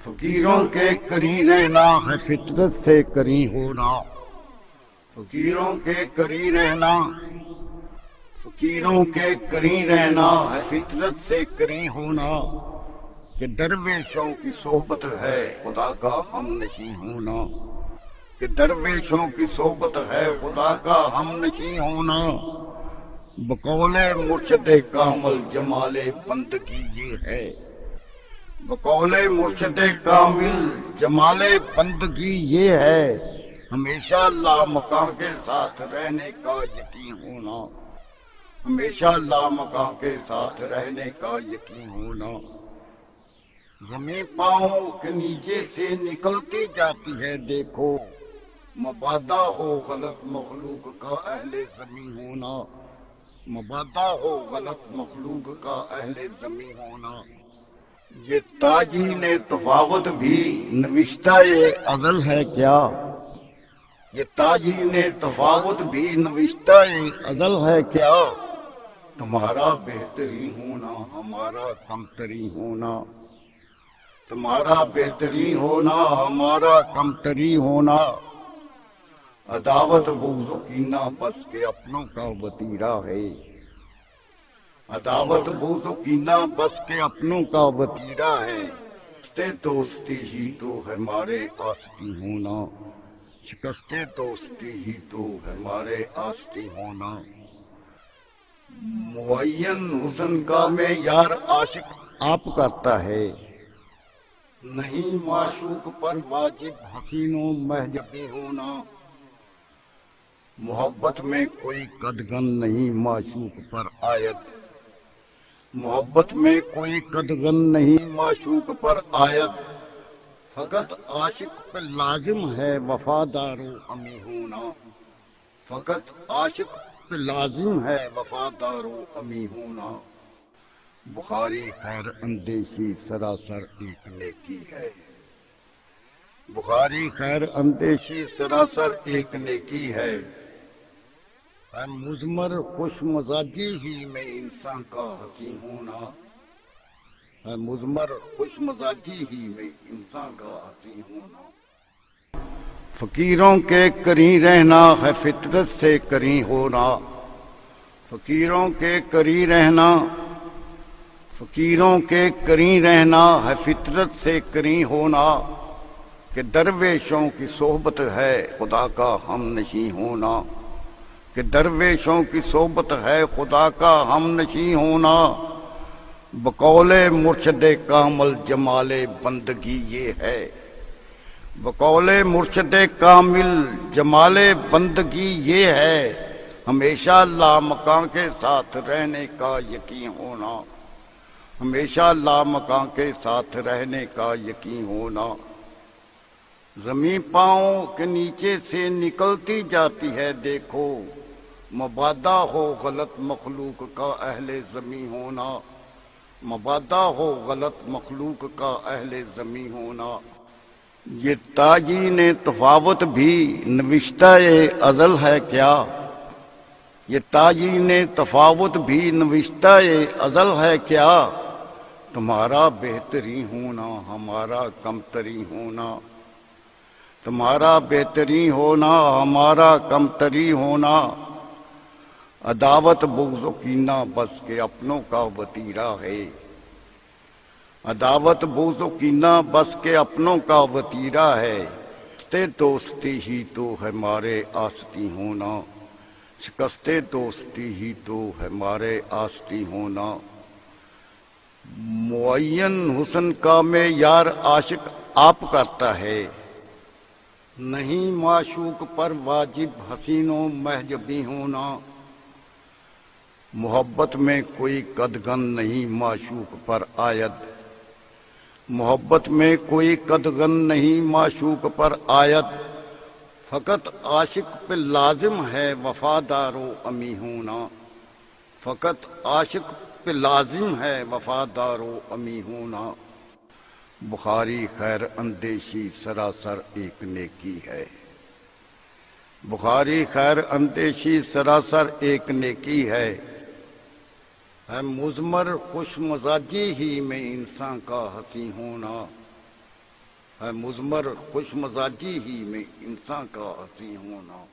فقیروں کے قریب رہنا ہے فطرت سے قریب ہونا، فقیروں کے قریب رہنا، فقیروں کے قریب رہنا ہے فطرت سے قریب ہونا، کہ درویشوں کی صحبت ہے خدا کا ہم نشیں ہونا، کہ درویشوں کی صحبت ہے خدا کا ہم نشیں ہونا، بقول مرشد کامل جمال بندگی یہ ہے، بقول مرشد کامل جمال بندگی یہ ہے، ہمیشہ لامکاں کے ساتھ رہنے کا یقین ہونا، ہمیشہ لامکاں کے ساتھ رہنے کا یقین ہونا، زمین پاؤں کے نیچے سے نکلتی جاتی ہے دیکھو، مبادا ہو غلط مخلوق کا اہل زمین ہونا، مبادا ہو غلط مخلوق کا اہل زمین ہونا، یہ تاجین تفاوت بھی نوشتہ ازل ہے کیا، یہ تاجین تفاوت بھی نوشتہ ازل ہے کیا، تمہارا بہترین ہونا ہمارا کمتری ہونا، تمہارا بہترین ہونا ہمارا کمتری ہونا، عداوت بغض و کینہ بس کے اپنوں کا وتیرہ ہے، عداوت بغض و کینہ بس کے اپنوں کا وتیرہ ہے، دوستی ہی تو ہمارے آستی ہونا، شکست دوستی ہی تو ہمارے آستی ہونا، معین حسن کا معیار عاشق آپ کرتا ہے، نہیں معشوق پر واجب حسین و محجبی ہونا، محبت میں کوئی قدغن نہیں معشوق پر آیت، محبت میں کوئی قدغن نہیں معشوق پر آیت، فقط عاشق پہ لازم ہے وفادار و امی ہونا، فقط عاشق پہ لازم ہے وفادار و امی ہونا، بخاری خیر اندیشی سراسر ایک نیکی ہے، بخاری خیر اندیشی سراسر ایک نیکی ہے، مضمر خوش مزاجی ہی میں انسان کا حسین ہونا، مضمر خوش مزاجی ہی میں انسان کا حسین ہونا، فقیروں کے قریب رہنا ہے فطرت سے قریب ہونا، فقیروں کے قریب رہنا، فقیروں کے قریب رہنا ہے فطرت سے قریب ہونا، کہ درویشوں کی صحبت ہے خدا کا ہم نشیں ہونا، کہ درویشوں کی صحبت ہے خدا کا ہم نشیں ہونا، بقول مرشد کامل جمال بندگی یہ ہے، بقول مرشد کامل جمال بندگی یہ ہے، ہمیشہ لامکاں کے ساتھ رہنے کا یقین ہونا، ہمیشہ لامکاں کے ساتھ رہنے کا یقین ہونا، زمین پاؤں کے نیچے سے نکلتی جاتی ہے دیکھو، مبادا ہو غلط مخلوق کا اہل زمین ہونا، مبادا ہو غلط مخلوق کا اہل زمین ہونا، یہ تاجین تفاوت بھی نوشتہ ازل ہے کیا، یہ تاجین تفاوت بھی نوشتہ ازل ہے کیا، تمہارا بہترین ہونا ہمارا کمتری ہونا، تمہارا بہترین ہونا ہمارا کمتری ہونا، عداوت بغض و کینہ بس کے اپنوں کا وتیرہ ہے، عداوت بغض و کینہ بس کے اپنوں کا وتیرہ ہے، دوستی ہی تو ہمارے آستی ہونا، شکست دوستی ہی تو ہمارے آستی ہونا، معین حسن کا معیار عاشق آپ کرتا ہے، نہیں معشوق پر واجب حسین و محجبی ہونا، محبت میں کوئی قدغن نہیں معشوق پر آیت، محبت میں کوئی قدغن نہیں معشوق پر آیت، فقط عاشق پہ لازم ہے وفادار و امی ہونا، فقط عاشق پہ لازم ہے وفادار و امی ہونا، بخاری خیر اندیشی سراسر ایک نیکی ہے، بخاری خیر اندیشی سراسر ایک نیکی ہے، مضمر خوش مزاجی ہی میں انسان کا حسین ہونا، ہے مضمر خوش مزاجی ہی میں انسان کا ہنسی ہونا.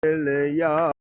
یا